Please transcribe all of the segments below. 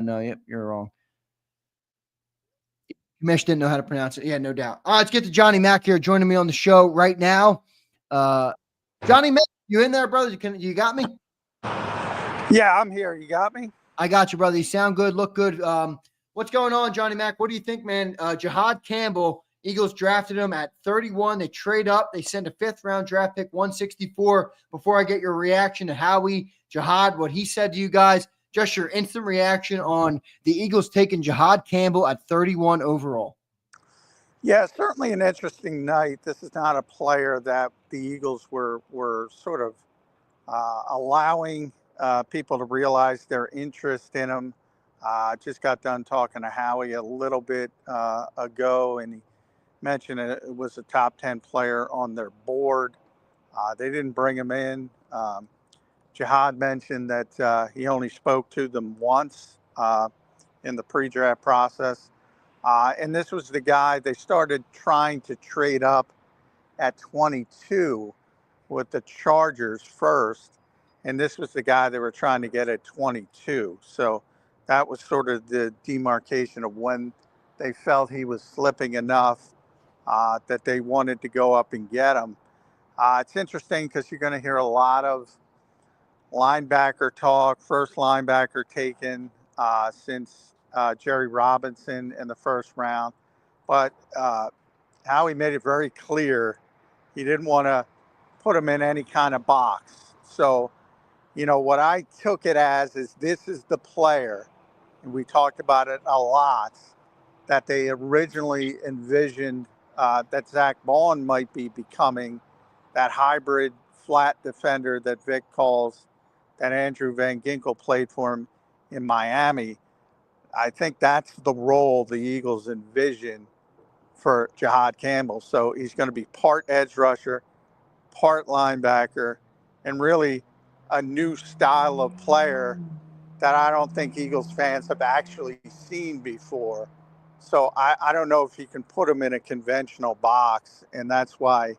No, yep, you're wrong. Mesh didn't know how to pronounce it. Yeah, no doubt. All right, let's get to Johnny Mack here joining me on the show right now. Johnny Mack, you in there, brother? You got me? Yeah, I'm here. You got me? I got you, brother. You sound good, look good. What's going on, Johnny Mack? What do you think, man? Jihad Campbell, Eagles drafted him at 31. They trade up. They send a 5th-round draft pick, 164. Before I get your reaction to Howie, Jihad, what he said to you guys, just your instant reaction on the Eagles taking Jihad Campbell at 31 overall. Yeah, certainly an interesting night. This is not a player that the Eagles were sort of allowing people to realize their interest in him. Just got done talking to Howie a little bit ago, and he mentioned it was a top 10 player on their board. They didn't bring him in. Jihad mentioned that he only spoke to them once in the pre-draft process. And this was the guy they started trying to trade up at 22 with the Chargers first. And this was the guy they were trying to get at 22. So that was sort of the demarcation of when they felt he was slipping enough that they wanted to go up and get him. It's interesting because you're going to hear a lot of linebacker talk, first linebacker taken since Jerry Robinson in the first round. But Howie made it very clear he didn't want to put him in any kind of box. So, you know, what I took it as is this is the player, and we talked about it a lot, that they originally envisioned that Zach Bond might be becoming, that hybrid flat defender that Vic calls, that Andrew Van Ginkel played for him in Miami. I think that's the role the Eagles envision for Jihad Campbell. So he's going to be part edge rusher, part linebacker, and really a new style of player that I don't think Eagles fans have actually seen before. So I don't know if you can put him in a conventional box, and that's why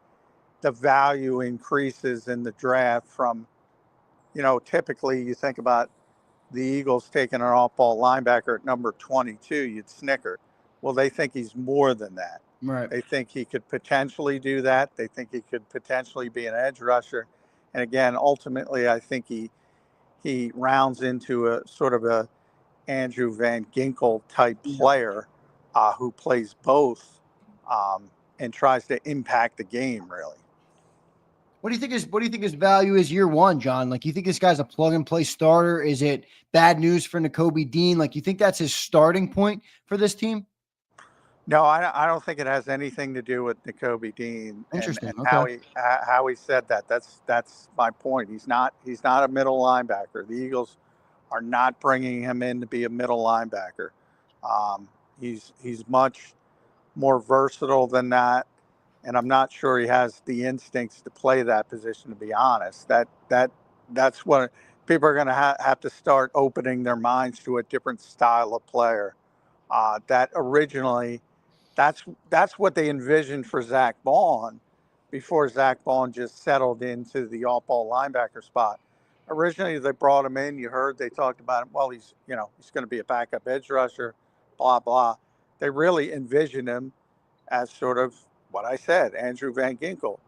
the value increases in the draft from, you know, typically you think about the Eagles taking an off-ball linebacker at number 22, you'd snicker. Well, they think he's more than that. Right. They think he could potentially do that. They think he could potentially be an edge rusher. And again, ultimately, I think he rounds into a sort of a Andrew Van Ginkel type player who plays both and tries to impact the game, really. What do you think his value is year one, John? Like, you think this guy's a plug and play starter? Is it bad news for Nakobe Dean? Like, you think that's his starting point for this team? No, I don't think it has anything to do with Nakobe Dean. Interesting. And Okay. how he said that. That's my point. He's not a middle linebacker. The Eagles are not bringing him in to be a middle linebacker. He's much more versatile than that, and I'm not sure he has the instincts to play that position. To be honest, that's what people are going to have to start opening their minds to, a different style of player. That originally, that's what they envisioned for Zach Bond before Zach Bond just settled into the off-ball linebacker spot. Originally, they brought him in. You heard they talked about him. Well, he's going to be a backup edge rusher, blah blah. They really envisioned him as sort of what I said, Andrew Van Ginkel,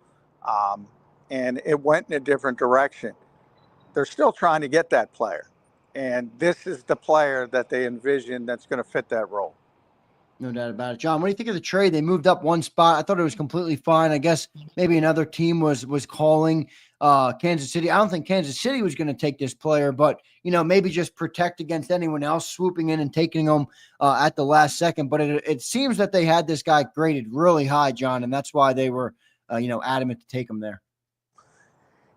and it went in a different direction. They're still trying to get that player, and this is the player that they envision that's going to fit that role. No doubt about it. John, what do you think of the trade? They moved up one spot. I thought it was completely fine. I guess maybe another team was calling Kansas City. I don't think Kansas City was going to take this player, but, you know, maybe just protect against anyone else swooping in and taking him at the last second. But it seems that they had this guy graded really high, John, and that's why they were, adamant to take him there.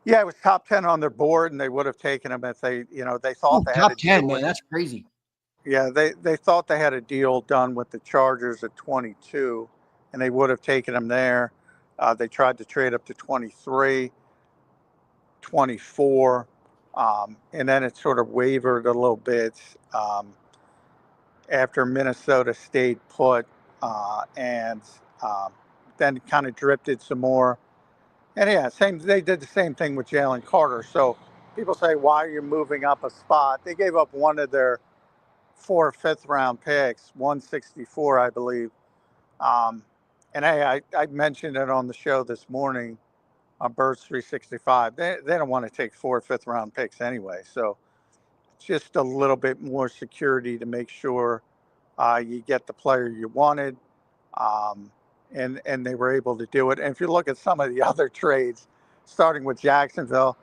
Yeah, it was top 10 on their board, and they would have taken him if they thought they had top 10, man. That's crazy. Yeah, they thought they had a deal done with the Chargers at 22, and they would have taken him there. They tried to trade up to 23, 24, and then it sort of wavered a little bit after Minnesota stayed put, and then kind of drifted some more. And yeah, they did the same thing with Jalen Carter. So people say, why are you moving up a spot? They gave up one of their 4 fifth-round picks, 164, I believe. And hey, I mentioned it on the show this morning on Birds 365. They don't want to take 4 fifth-round picks anyway. So just a little bit more security to make sure you get the player you wanted. And they were able to do it. And if you look at some of the other trades, starting with Jacksonville,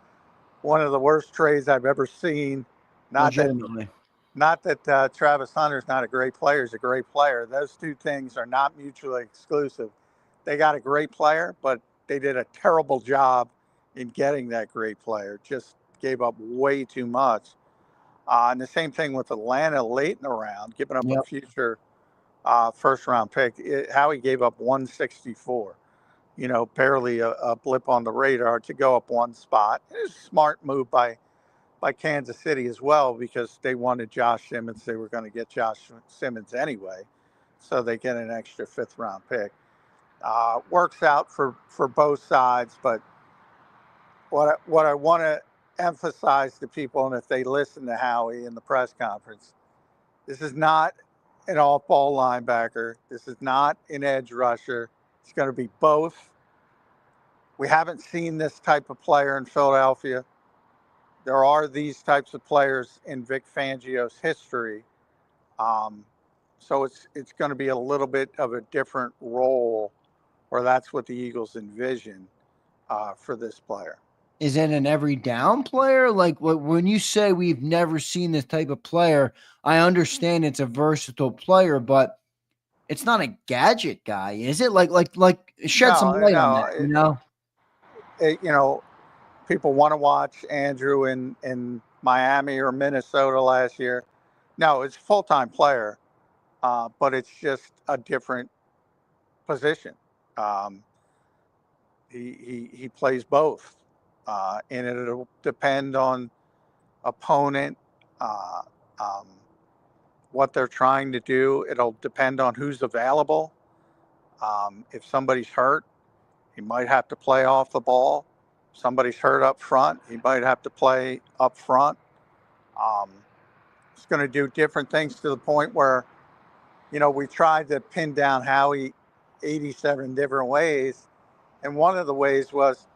one of the worst trades I've ever seen. Legitimately. Not that Travis Hunter's not a great player. He's a great player. Those two things are not mutually exclusive. They got a great player, but they did a terrible job in getting that great player. Just gave up way too much. And the same thing with Atlanta late in the round, giving up a future first-round pick. Howie gave up 164. Barely a blip on the radar to go up one spot. It was a smart move by Kansas City as well, because they wanted Josh Simmons. They were going to get Josh Simmons anyway, so they get an extra fifth-round pick. Works out for both sides, but what I want to emphasize to people, and if they listen to Howie in the press conference, this is not an off-ball linebacker. This is not an edge rusher. It's going to be both. We haven't seen this type of player in Philadelphia. There are these types of players in Vic Fangio's history. So it's going to be a little bit of a different role, or that's what the Eagles envision for this player. Is it an every down player? Like when you say we've never seen this type of player, I understand it's a versatile player, but it's not a gadget guy, is it? Like shed some light on that, People want to watch Andrew in Miami or Minnesota last year. No, it's a full-time player, but it's just a different position. He plays both, and it'll depend on opponent, what they're trying to do. It'll depend on who's available. If somebody's hurt, he might have to play off the ball. Somebody's hurt up front, he might have to play up front. It's going to do different things to the point where, we tried to pin down Howie 87 different ways. And one of the ways was,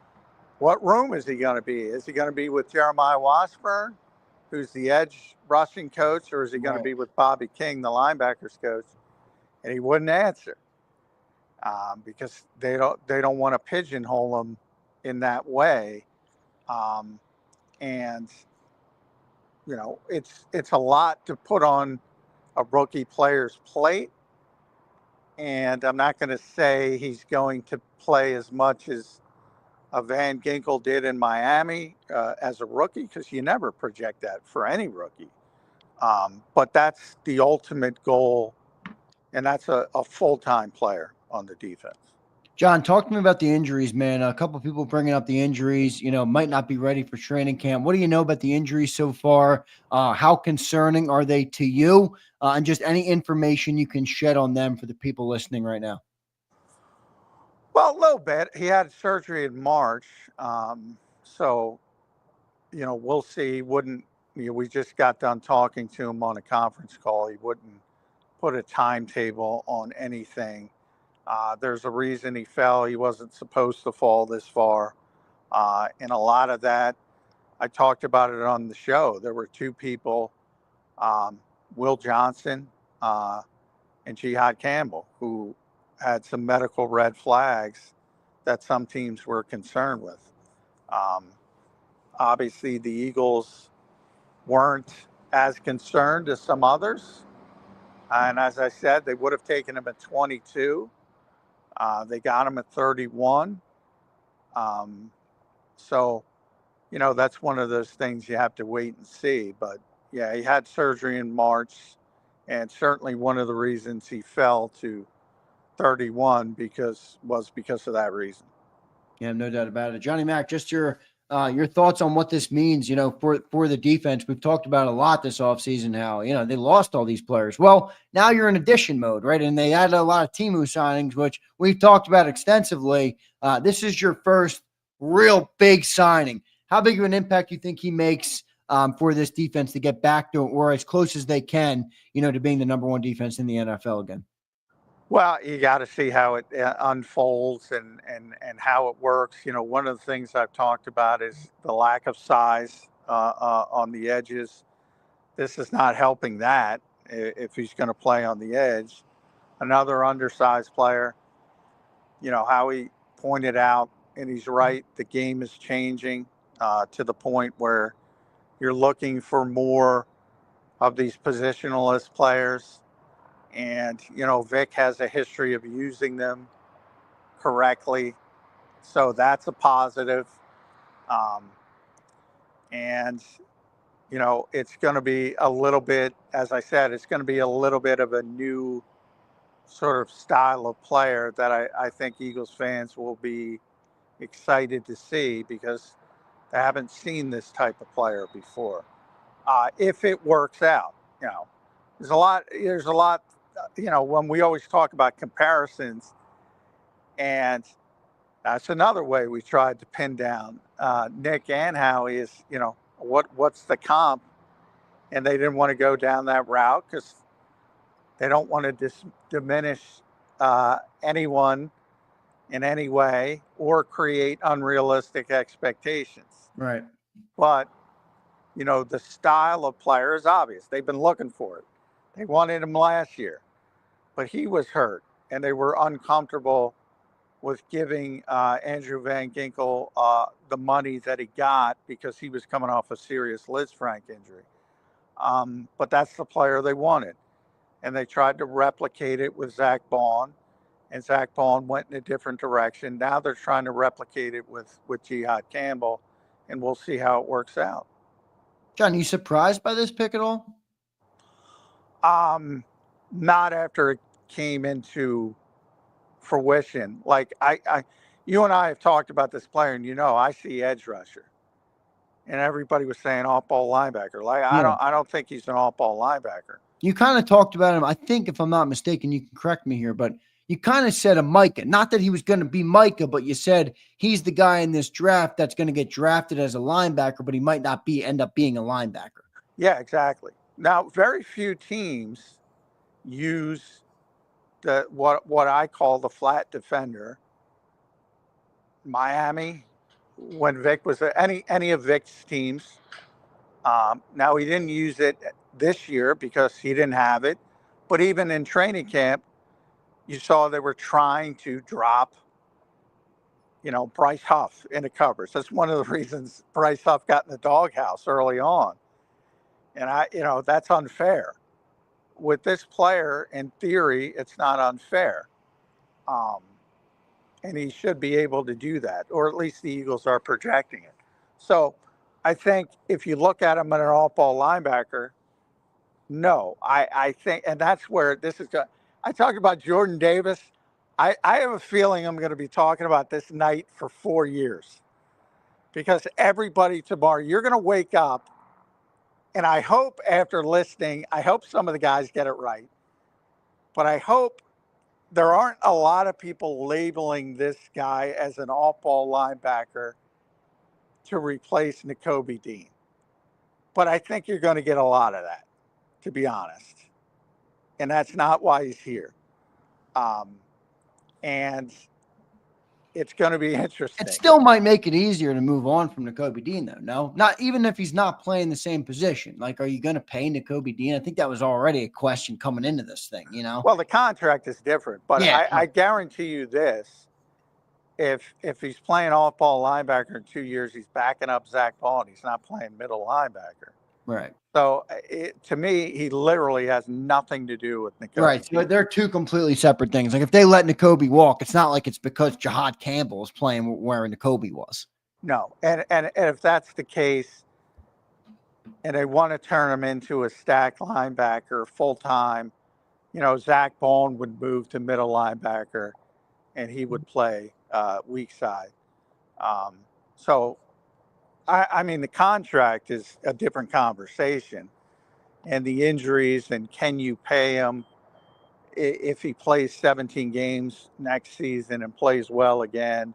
what room is he going to be? Is he going to be with Jeremiah Washburn, who's the edge rushing coach, or is he going to be with Bobby King, the linebackers coach? And he wouldn't answer because they don't want to pigeonhole him in that way. And it's a lot to put on a rookie player's plate. And I'm not going to say he's going to play as much as Van Ginkel did in Miami as a rookie, because you never project that for any rookie. But that's the ultimate goal, and that's a full-time player on the defense. John, talk to me about the injuries, man. A couple of people bringing up the injuries, might not be ready for training camp. What do you know about the injuries so far? How concerning are they to you? And just any information you can shed on them for the people listening right now. Well, a little bit. He had surgery in March. So, we'll see. We just got done talking to him on a conference call. He wouldn't put a timetable on anything. There's a reason he fell. He wasn't supposed to fall this far. And a lot of that, I talked about it on the show. There were two people, Will Johnson and Jihad Campbell, who had some medical red flags that some teams were concerned with. Obviously, the Eagles weren't as concerned as some others. And as I said, they would have taken him at 22. They got him at 31. So, that's one of those things you have to wait and see. But, yeah, he had surgery in March, and certainly one of the reasons he fell to 31 was because of that reason. Yeah, no doubt about it. Johnny Mac, just your thoughts on what this means, for the defense. We've talked about a lot this offseason, how, they lost all these players. Well, now you're in addition mode, right? And they added a lot of Timu signings, which we've talked about extensively. This is your first real big signing. How big of an impact do you think he makes for this defense to get back to, or as close as they can, to being the number one defense in the NFL again? Well, you got to see how it unfolds and how it works. One of the things I've talked about is the lack of size on the edges. This is not helping that if he's going to play on the edge. Another undersized player, Howie pointed out, and he's right, the game is changing to the point where you're looking for more of these positionalist players. And, Vic has a history of using them correctly. So that's a positive. And, it's going to be a little bit, as I said, it's going to be a little bit of a new sort of style of player that I think Eagles fans will be excited to see because they haven't seen this type of player before. If it works out, there's a lot, when we always talk about comparisons, and that's another way we tried to pin down Nick and Howie is, what's the comp? And they didn't want to go down that route because they don't want to diminish anyone in any way or create unrealistic expectations. Right. But, the style of player is obvious. They've been looking for it. They wanted him last year, but he was hurt, and they were uncomfortable with giving Andrew Van Ginkel the money that he got because he was coming off a serious Liz Frank injury. But that's the player they wanted. And they tried to replicate it with Zach Baun, and Zach Baun went in a different direction. Now they're trying to replicate it with Jihad Campbell, and we'll see how it works out. John, you surprised by this pick at all? Not after it came into fruition. Like you and I have talked about this player, and I see edge rusher, and everybody was saying off-ball linebacker. Like I don't think he's an off-ball linebacker. You kind of talked about him. I think, if I'm not mistaken, you can correct me here, but you kind of said a Micah. Not that he was going to be Micah, but you said he's the guy in this draft that's going to get drafted as a linebacker, but he might not end up being a linebacker. Yeah, exactly. Now, very few teams use what I call the flat defender. Miami, when Vic was any of Vic's teams. Now, he didn't use it this year because he didn't have it. But even in training camp, you saw they were trying to drop, Bryce Huff into coverage. That's one of the reasons Bryce Huff got in the doghouse early on. And that's unfair. With this player, in theory, it's not unfair. And he should be able to do that, or at least the Eagles are projecting it. So I think if you look at him as an off-ball linebacker, no, I think, and that's where this is going. I talked about Jordan Davis. I have a feeling I'm going to be talking about this night for 4 years because everybody tomorrow, you're going to wake up, and I hope after listening, I hope some of the guys get it right, but I hope there aren't a lot of people labeling this guy as an off-ball linebacker to replace Nakobe Dean. But I think you're going to get a lot of that, to be honest. And that's not why he's here. And it's going to be interesting. It still might make it easier to move on from Nakobe Dean, though. No, not even if he's not playing the same position. Like, are you going to pay Nakobe Dean? I think that was already a question coming into this thing, Well, the contract is different, but yeah. I guarantee you this. If he's playing off-ball linebacker in 2 years, he's backing up Zach Baun. He's not playing middle linebacker. Right. So to me, he literally has nothing to do with Nakobe. Right. So they're two completely separate things. Like if they let Nakobe walk, it's not like it's because Jihad Campbell is playing where Nakobe was. No. And if that's the case, and they want to turn him into a stack linebacker full-time, Zach Baun would move to middle linebacker, and he would play weak side. So, I mean, the contract is a different conversation, and the injuries, and can you pay him if he plays 17 games next season and plays well again?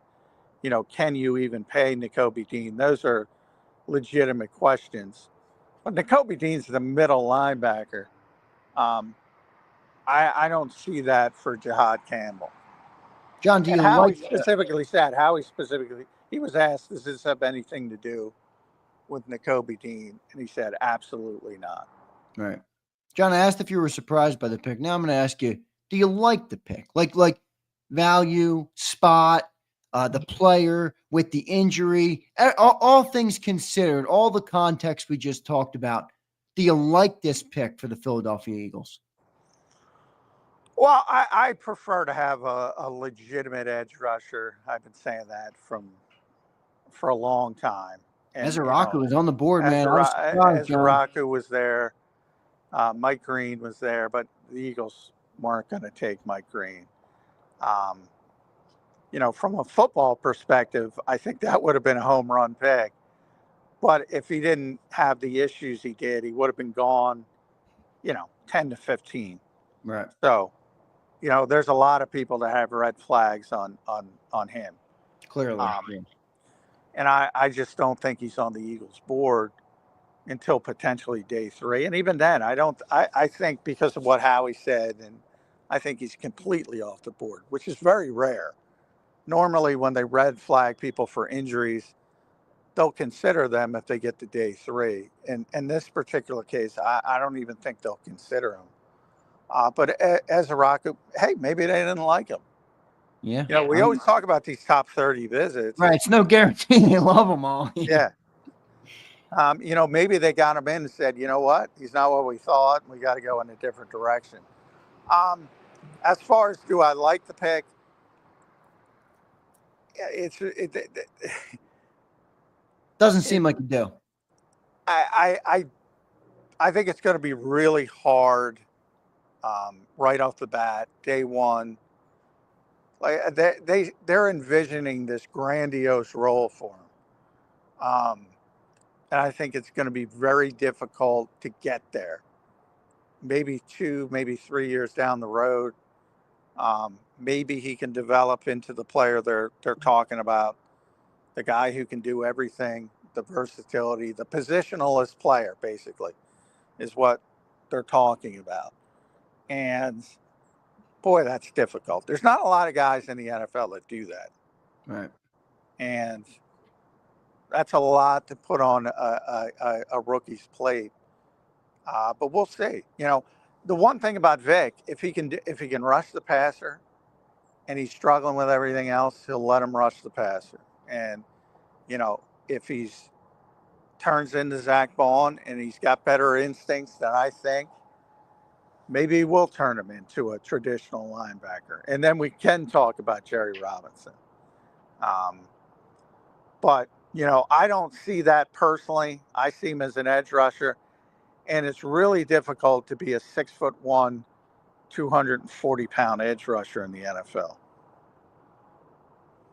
Can you even pay Nakobe Dean? Those are legitimate questions. But Nakobe Dean's the middle linebacker. I don't see that for Jihad Campbell. John, do And you Howie like specifically said, he was asked, does this have anything to do with Nakobe Dean? And he said, absolutely not. right? John, I asked if you were surprised by the pick. Now I'm going to ask you, do you like the pick? Like value, spot, the player with the injury, all things considered, all the context we just talked about. Do you like this pick for the Philadelphia Eagles? Well, I prefer to have a legitimate edge rusher. I've been saying that for a long time. And Ezra was on the board, man. Ezra was there. Mike Green was there, but the Eagles weren't going to take Mike Green. From a football perspective, I think that would have been a home run pick. But if he didn't have the issues he did, he would have been gone, 10 to 15. Right. So, there's a lot of people that have red flags on him. Clearly. And I just don't think he's on the Eagles board until potentially day 3. And even then, I think because of what Howie said, and I think he's completely off the board, which is very rare. Normally, when they red flag people for injuries, they'll consider them if they get to day 3. And in this particular case, I don't even think they'll consider him. But as a Rocket, hey, maybe they didn't like him. Yeah. We always talk about these top 30 visits. Right. It's no guarantee they love them all. Yeah. Maybe they got him in and said, you know what? He's not what we thought. We got to go in a different direction. As far as do I like the pick? It doesn't seem like you do. I think it's going to be really hard right off the bat, day 1. Like they're envisioning this grandiose role for him. And I think it's going to be very difficult to get there. Maybe 2, maybe 3 years down the road, maybe he can develop into the player they're talking about, the guy who can do everything, the versatility, the positionalist player, basically, is what they're talking about. And boy, that's difficult. There's not a lot of guys in the NFL that do that. Right. And that's a lot to put on a rookie's plate. But we'll see. The one thing about Vic, if he can rush the passer, and he's struggling with everything else, he'll let him rush the passer. And if he's turns into Zach Bond and he's got better instincts than I think, maybe we'll turn him into a traditional linebacker. And then we can talk about Jerry Robinson. But I don't see that personally. I see him as an edge rusher. And it's really difficult to be a 6'1", 240-pound edge rusher in the NFL.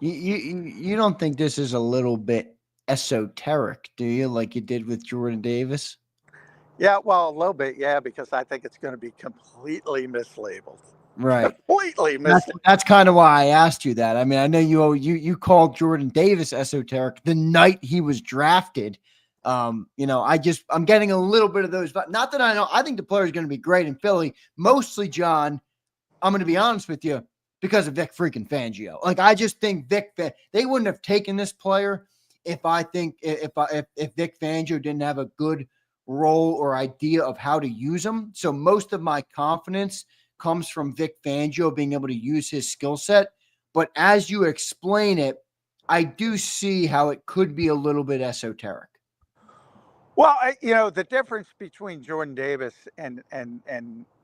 You don't think this is a little bit esoteric, do you? Like you did with Jordan Davis? Yeah, well, a little bit, yeah, because I think it's going to be completely mislabeled. Right. Completely mislabeled. That's kind of why I asked you that. I mean, I know you called Jordan Davis esoteric the night he was drafted. I'm getting a little bit of those, but not that I know. I think the player is going to be great in Philly. Mostly, John, I'm going to be honest with you, because of Vic freaking Fangio. Like, I just think they wouldn't have taken this player if Vic Fangio didn't have a good role or idea of how to use him. So most of my confidence comes from Vic Fangio being able to use his skill set. But as you explain it, I do see how it could be a little bit esoteric. Well, the difference between Jordan Davis and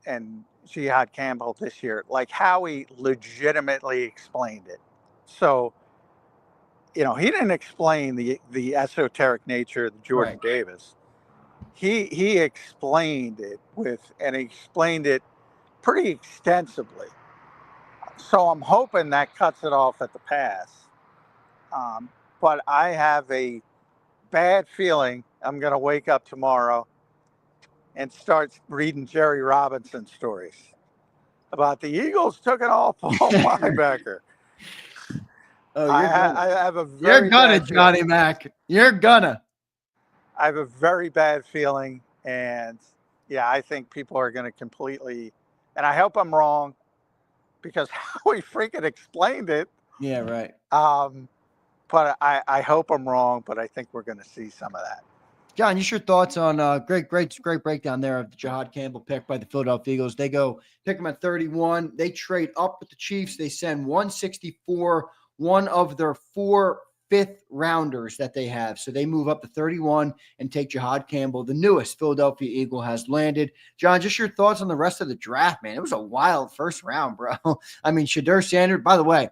Jihaad Campbell this year, like Howie legitimately explained it. So, he didn't explain the esoteric nature of Jordan Davis. He explained it and he explained it pretty extensively. So I'm hoping that cuts it off at the pass. But I have a bad feeling I'm going to wake up tomorrow and start reading Jerry Robinson stories about the Eagles took an all-ball linebacker. Oh, I have a very You're gonna, Johnny Mac. You're gonna. I have a very bad feeling And yeah, I think people are going to completely, and I hope I'm wrong because Howie freaking explained it. Yeah, right. But I hope I'm wrong, but I think we're going to see some of that. John, just your thoughts on great breakdown there of the Jihad Campbell pick by the Philadelphia Eagles. They go pick him at 31. They trade up with the Chiefs. They send 164, one of their 4 fifth-rounders that they have. So they move up to 31 and take Jihaad Campbell. The newest Philadelphia Eagle has landed. John, just your thoughts on the rest of the draft, man. It was a wild first round, bro. I mean, Shadur Sanders, by the way,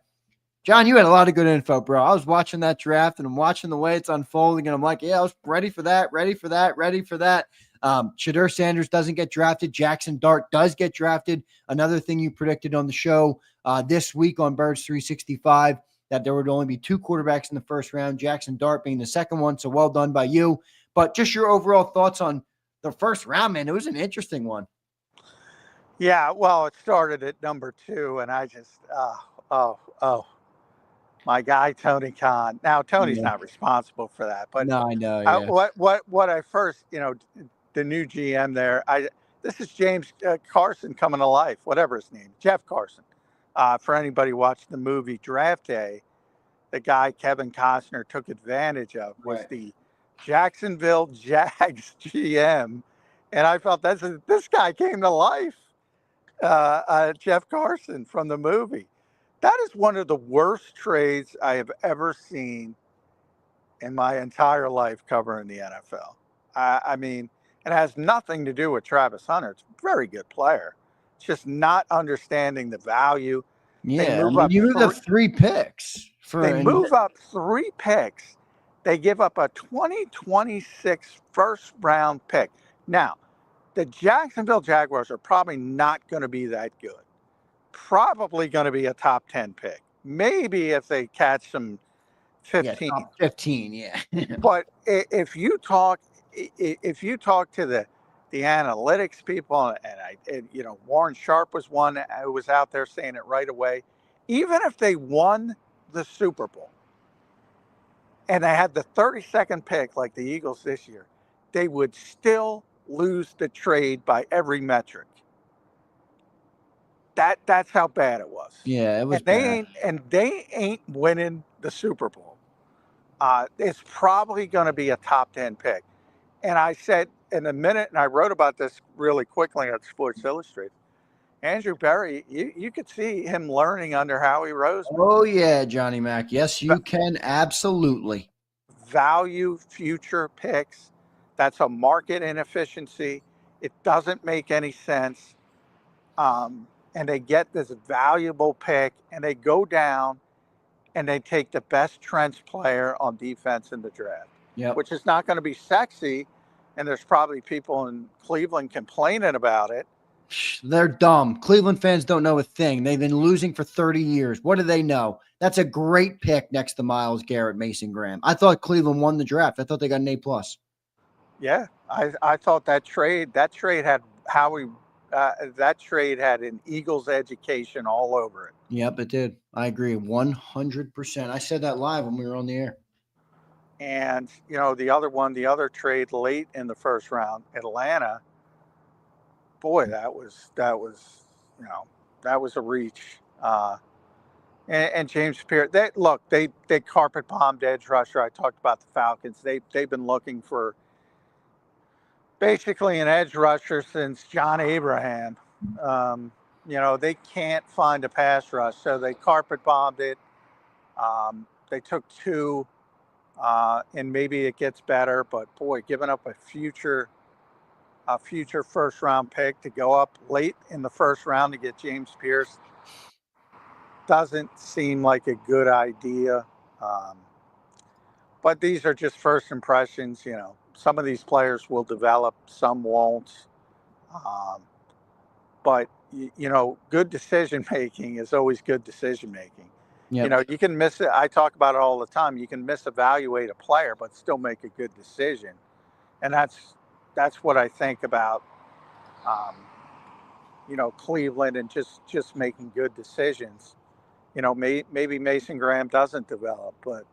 John, you had a lot of good info, bro. I was watching that draft and I'm watching the way it's unfolding, and I'm like, yeah, I was ready for that. Shadur Sanders doesn't get drafted. Jackson Dart does get drafted. Another thing you predicted on the show this week on Birds 365, that there would only be 2 quarterbacks in the first round, Jackson Dart being the second one. So well done by you. But just your overall thoughts on the first round, man. It was an interesting one. Yeah, well, it started at number 2, and I just, my guy Tony Khan. Now Tony's not responsible for that, but no, I know. Yeah. What I first, the new GM there. This is James Carson coming to life, whatever his name, Jeff Carson. For anybody watching the movie Draft Day, the guy Kevin Costner took advantage of was the Jacksonville Jags GM, and I felt this guy came to life. Jeff Carson from the movie. That is one of the worst trades I have ever seen in my entire life covering the NFL. I mean, it has nothing to do with Travis Hunter. It's a very good player. It's just not understanding the value. Yeah, you move up 3 picks. They move up 3 picks. They give up a 2026 first-round pick. Now, the Jacksonville Jaguars are probably not going to be that good. Probably going to be a top 10 pick. Maybe if they catch some 15. Yeah, 15, yeah. But if you talk to the analytics people, and Warren Sharp was one who was out there saying it right away. Even if they won the Super Bowl and they had the 32nd pick like the Eagles this year, they would still lose the trade by every metric. That's how bad it was. Yeah, it was bad. They ain't winning the Super Bowl. It's probably going to be a top 10 pick. And I said in a minute, and I wrote about this really quickly on Sports Illustrated, Andrew Berry, you could see him learning under Howie Roseman. Oh, yeah, Johnny Mac. Yes, you can. Absolutely. Value future picks. That's a market inefficiency. It doesn't make any sense. And they get this valuable pick, and they go down, and they take the best trench player on defense in the draft, which is not going to be sexy. And there's probably people in Cleveland complaining about it. They're dumb. Cleveland fans don't know a thing. They've been losing for 30 years. What do they know? That's a great pick next to Myles Garrett, Mason Graham. I thought Cleveland won the draft. I thought they got an A+. Yeah, I thought that trade had Howie. That trade had an Eagles education all over it. Yep, it did. I agree 100%. I said that live when we were on the air. And, the other trade late in the first round, Atlanta, boy, that was a reach. And James Pierce, they carpet bombed edge rusher. I talked about the Falcons. They've been looking for basically an edge rusher since John Abraham. They can't find a pass rush, so they carpet bombed it. They took 2, and maybe it gets better. But boy, giving up a future first round pick to go up late in the first round to get James Pierce doesn't seem like a good idea. But these are just first impressions. Some of these players will develop, some won't. But good decision making is always good decision making. Yep. You can miss it. I talk about it all the time. You can misevaluate a player, but still make a good decision. And that's what I think about, Cleveland and just making good decisions. Maybe Mason Graham doesn't develop, but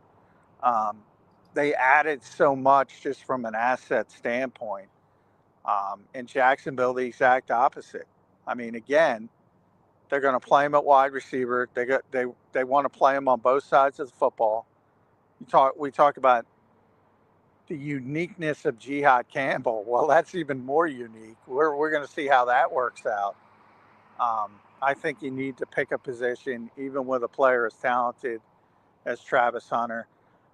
they added so much just from an asset standpoint In Jacksonville, the exact opposite. I mean, again, they're going to play him at wide receiver. They want to play him on both sides of the football. We talk about the uniqueness of Jihad Campbell. Well, that's even more unique. We're going to see how that works out. I think you need to pick a position, even with a player as talented as Travis Hunter.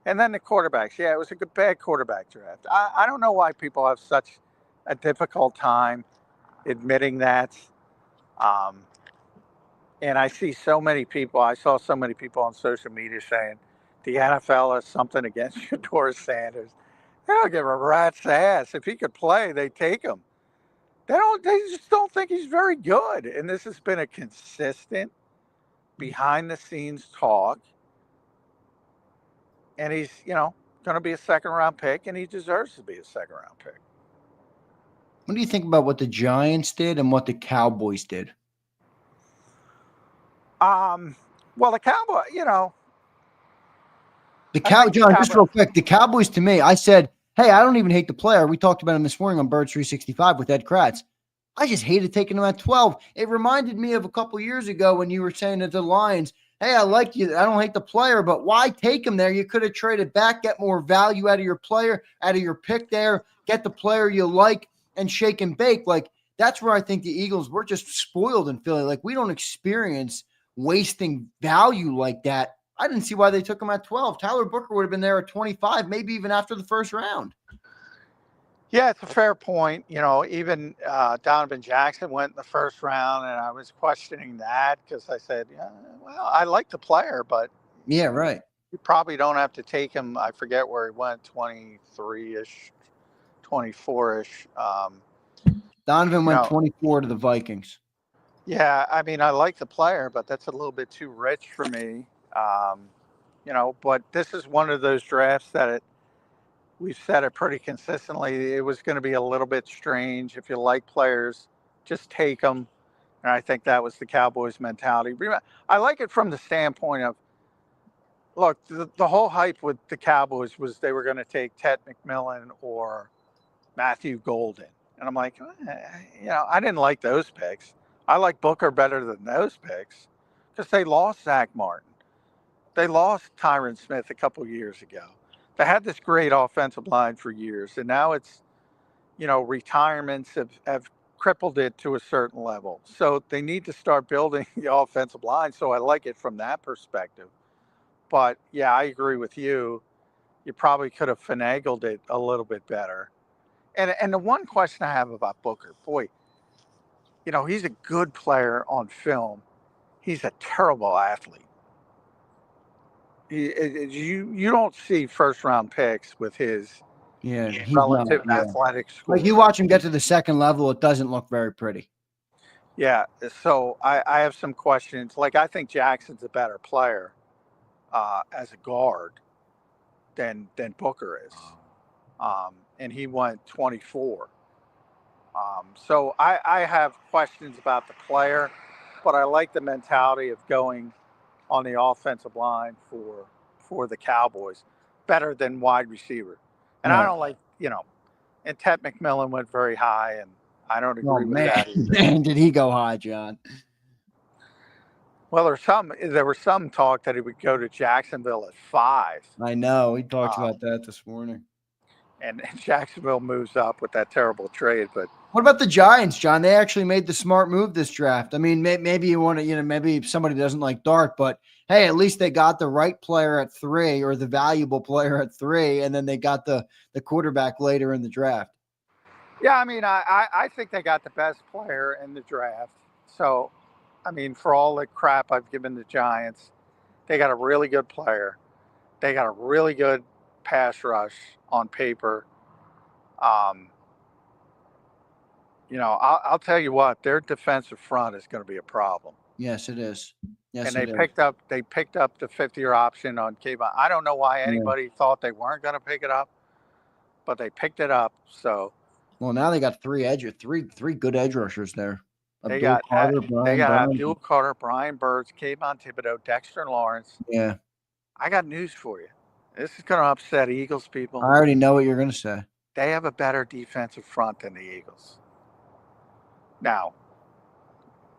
And then the quarterbacks. Yeah, it was a bad quarterback draft. I don't know why people have such a difficult time admitting that. And I see so many people, I saw so many people on social media saying the NFL has something against Shedeur Sanders. They don't give a rat's ass. If he could play, they take him. They just don't think he's very good. And this has been a consistent behind the scenes talk. And he's, going to be a second round pick, and he deserves to be a second round pick. What do you think about what the Giants did and what the Cowboys did? Well, the Cowboy, John, just real quick, the Cowboys, to me, I said, hey, I don't even hate the player. We talked about him this morning on Birds 365 with Ed Kratz. I just hated taking him at 12. It reminded me of a couple years ago when you were saying to the Lions, hey, I like you. I don't hate the player, but why take him there? You could have traded back, get more value out of your player, out of your pick there, get the player you like, and shake and bake. Like, that's where I think the Eagles, we're just spoiled in Philly. Like, we don't experience wasting value like that. I didn't see why they took him at 12. Tyler Booker would have been there at 25, maybe even after the first round. Yeah, it's a fair point. Even Donovan Jackson went in the first round, and I was questioning that because I said, yeah, well, I like the player, but yeah, right. You probably don't have to take him. I forget where he went, 23-ish, 24-ish. Donovan went 24 to the Vikings. Yeah, I mean, I like the player, but that's a little bit too rich for me. But this is one of those drafts that we've said it pretty consistently. It was going to be a little bit strange. If you like players, just take them. And I think that was the Cowboys' mentality. I like it from the standpoint of, look, the whole hype with the Cowboys was they were going to take Ted McMillan or Matthew Golden. And I'm like, I didn't like those picks. I like Booker better than those picks because they lost Zach Martin. They lost Tyron Smith a couple years ago. They had this great offensive line for years, and now it's, retirements have crippled it to a certain level. So they need to start building the offensive line. So I like it from that perspective. But yeah, I agree with you. You probably could have finagled it a little bit better. And the one question I have about Booker, boy, he's a good player on film. He's a terrible athlete. You don't see first round picks with his relative athletic score. Like, you watch him get to the second level, it doesn't look very pretty. Yeah, so I have some questions. Like, I think Jackson's a better player as a guard than Booker is. And he went 24. So I have questions about the player, but I like the mentality of going on the offensive line for the Cowboys better than wide receiver. And I don't like, and Ted McMillan went very high, and I don't agree with that either. Man, did he go high, John? Well, there was some talk that he would go to Jacksonville at 5. I know. We talked about that this morning. And Jacksonville moves up with that terrible trade. But what about the Giants, John? They actually made the smart move this draft. I mean, maybe you want to, maybe somebody doesn't like Dart, but hey, at least they got the right player at 3 or the valuable player at 3, and then they got the quarterback later in the draft. Yeah, I mean, I think they got the best player in the draft. So, I mean, for all the crap I've given the Giants, they got a really good player. They got a really good pass rush on paper. I'll tell you what, their defensive front is going to be a problem. Yes, it is. Yes, and they picked up the 5th-year option on Kayvon. I don't know why anybody thought they weren't going to pick it up, but they picked it up. So, well, now they got three good edge rushers there. They got Abdul Carter, Brian Burns, Kayvon Thibodeau, Dexter Lawrence. Yeah. I got news for you. This is going to upset Eagles people. I already know what you're going to say. they have a better defensive front than the Eagles. Now,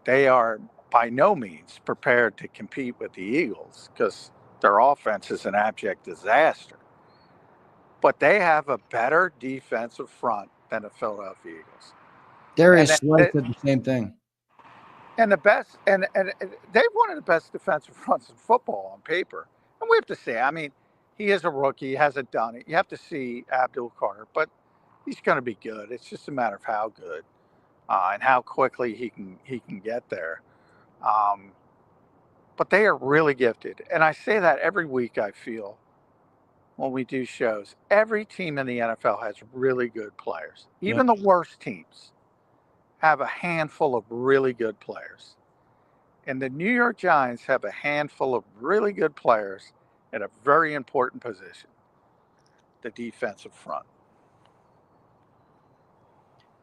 they are by no means prepared to compete with the Eagles because their offense is an abject disaster. But they have a better defensive front than the Philadelphia Eagles. Darius Slay said the same thing. And they've one of the best defensive fronts in football on paper. And we have to say, I mean, he is a rookie, he hasn't done it. You have to see Abdul Carter, but he's going to be good. It's just a matter of how good and how quickly he can get there. But they are really gifted. And I say that every week, I feel, when we do shows. Every team in the NFL has really good players. Even the worst teams have a handful of really good players. And the New York Giants have a handful of really good players at a very important position, the defensive front.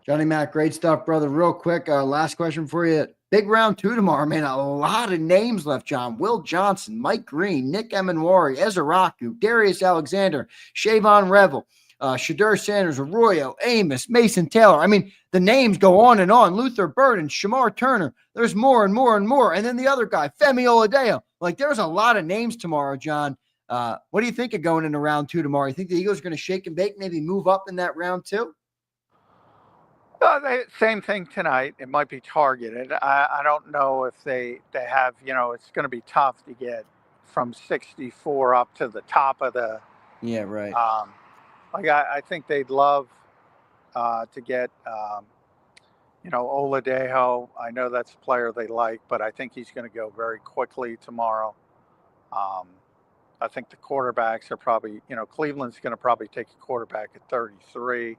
Johnny Mac, great stuff, brother. Real quick, last question for you. Big round 2 tomorrow, man. A lot of names left, John. Will Johnson, Mike Green, Nick Emanwari, Ezraku, Darius Alexander, Shavon Revel, Shadur Sanders, Arroyo, Amos, Mason Taylor. I mean, the names go on and on. Luther Burden, Shamar Turner. There's more and more and more. And then the other guy, Femi Oladipo. Like, there's a lot of names tomorrow, John. What do you think of going into round 2 tomorrow? You think the Eagles are going to shake and bake, maybe move up in that round 2? Same thing tonight. It might be targeted. I don't know if they have, it's going to be tough to get from 64 up to the top of the. Yeah, right. I think they'd love to get, Oladipo. I know that's a player they like, but I think he's going to go very quickly tomorrow. I think the quarterbacks are probably, Cleveland's going to probably take a quarterback at 33.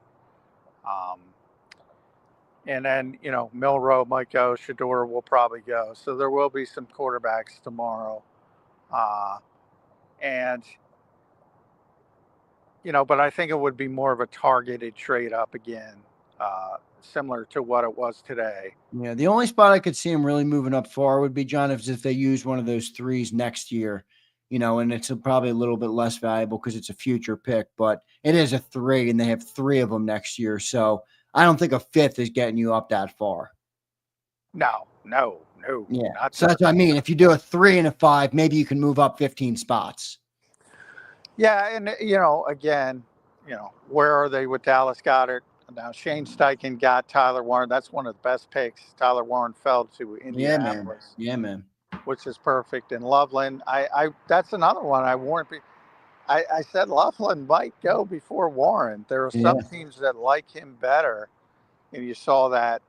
And then, Milroe might go, Shador will probably go. So there will be some quarterbacks tomorrow. But I think it would be more of a targeted trade up again, similar to what it was today. Yeah, the only spot I could see him really moving up far would be, John, if they use one of those 3s next year, and it's probably a little bit less valuable because it's a future pick, but it is a 3 and they have 3 of them next year. So I don't think a 5th is getting you up that far. No. Yeah. So that's what I mean. If you do a 3 and a 5, maybe you can move up 15 spots. Yeah. And, again, where are they with Dallas Goedert? Now, Shane Steichen got Tyler Warren. That's one of the best picks. Tyler Warren fell to Indianapolis. Yeah, man. Which is perfect. And Loveland, that's another one I warned people. I said Loveland might go before Warren. There are some teams that like him better, and you saw that.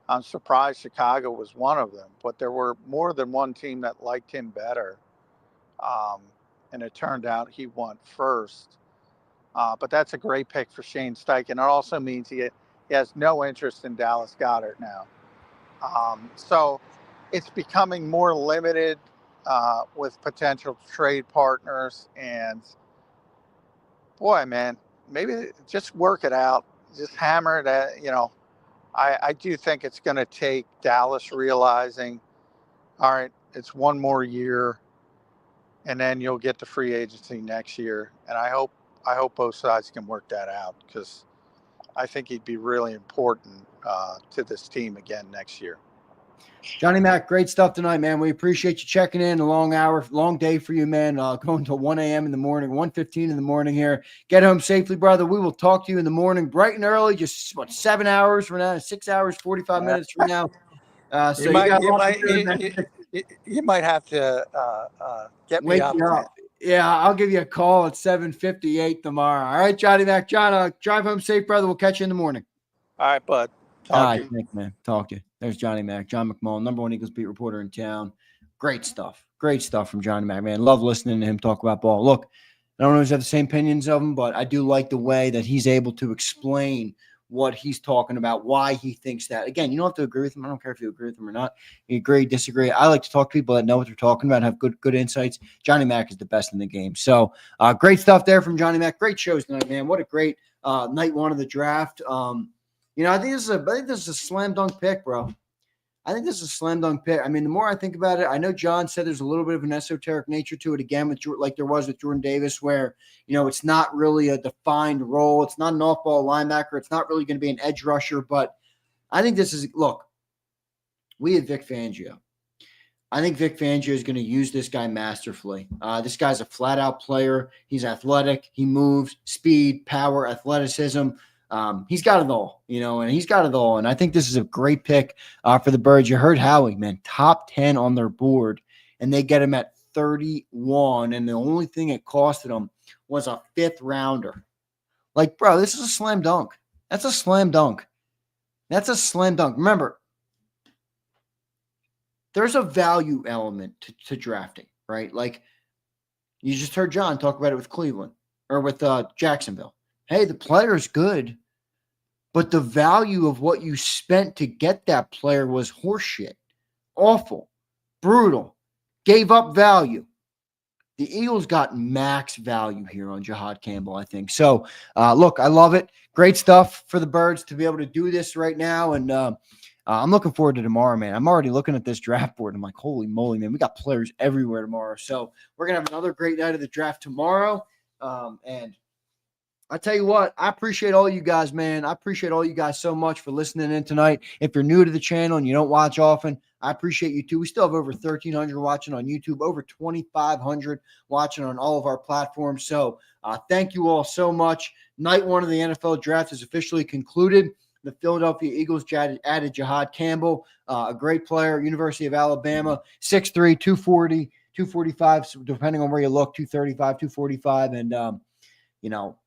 I'm surprised Chicago was one of them, but there were more than one team that liked him better. And it turned out he went first. But that's a great pick for Shane Steichen. It also means he has no interest in Dallas Goedert now. So it's becoming more limited with potential trade partners. And boy, man, maybe just work it out. Just hammer it at, I do think it's going to take Dallas realizing, all right, it's one more year, and then you'll get the free agency next year. And I hope both sides can work that out, because I think he'd be really important to this team again next year. Johnny Mac, great stuff tonight, man. We appreciate you checking in. A long day for you, man. Going till 1 a.m. in the morning, 1:15 in the morning here. Get home safely, brother. We will talk to you in the morning, bright and early, just 7 hours from now, 6 hours, 45 minutes from now. So you might have to get me up. Yeah, I'll give you a call at 7:58 tomorrow. All right, Johnny Mac. John, drive home safe, brother. We'll catch you in the morning. All right, bud. All right, thanks, man. Talk to you. There's Johnny Mac, John McMullen, #1 Eagles beat reporter in town. Great stuff from Johnny Mac, man. Love listening to him talk about ball. Look, I don't always have the same opinions of him, but I do like the way that he's able to explain what he's talking about, why he thinks that. Again, you don't have to agree with him. I don't care if you agree with him or not. You agree, disagree. I like to talk to people that know what they're talking about, have good insights. Johnny Mac is the best in the game. So great stuff there from Johnny Mac. Great shows tonight, man. What a great night 1 of the draft. I think this is a slam dunk pick, bro. I think this is a slam dunk pick. I mean, the more I think about it, I know John said there's a little bit of an esoteric nature to it again with like there was with Jordan Davis, where, you know, it's not really a defined role. It's not an off-ball linebacker. It's not really going to be an edge rusher. But I think this is, look, we had Vic Fangio. I think Vic Fangio is going to use this guy masterfully. This guy's a flat-out player. He's athletic. He moves, speed, power, athleticism. He's got it all, you know, and he's got it all. And I think this is a great pick for the Birds. You heard Howie, man, top 10 on their board, and they get him at 31. And the only thing it costed them was a 5th rounder. Like, bro, this is a slam dunk. That's a slam dunk. That's a slam dunk. Remember, there's a value element to drafting, right? Like, you just heard John talk about it with Cleveland or with Jacksonville. Hey, the player is good, but the value of what you spent to get that player was horseshit, awful, brutal, gave up value. The Eagles got max value here on Jihad Campbell, I think. So, look, I love it. Great stuff for the Birds to be able to do this right now. And I'm looking forward to tomorrow, man. I'm already looking at this draft board. I'm like, holy moly, man. We got players everywhere tomorrow. So we're going to have another great night of the draft tomorrow. And I tell you what, I appreciate all you guys, man. I appreciate all you guys so much for listening in tonight. If you're new to the channel and you don't watch often, I appreciate you too. We still have over 1,300 watching on YouTube, over 2,500 watching on all of our platforms. So thank you all so much. Night 1 of the NFL draft is officially concluded. The Philadelphia Eagles added Jihaad Campbell, a great player, University of Alabama, 6'3", 240, 245, so depending on where you look, 235, 245. And, you know,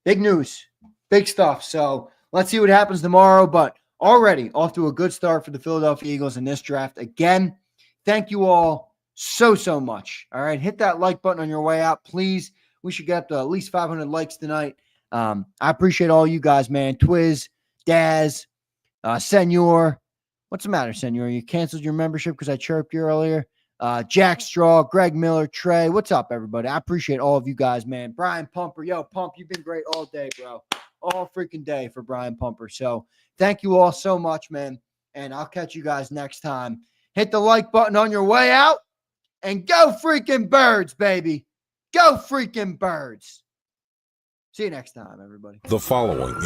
big news, big stuff. So let's see what happens tomorrow. But already off to a good start for the Philadelphia Eagles in this draft. Again, thank you all so much. All right, hit that like button on your way out, please. We should get up to at least 500 likes tonight. I appreciate all you guys, man. Twiz, Daz, Senor. What's the matter, Senor? You canceled your membership because I chirped you earlier. Jack Straw, Greg Miller, Trey. What's up, everybody? I appreciate all of you guys, man. Brian Pumper. Yo, Pump, you've been great all day, bro. All freaking day for Brian Pumper. So thank you all so much, man. And I'll catch you guys next time. Hit the like button on your way out and go freaking Birds, baby. Go freaking Birds. See you next time, everybody. The following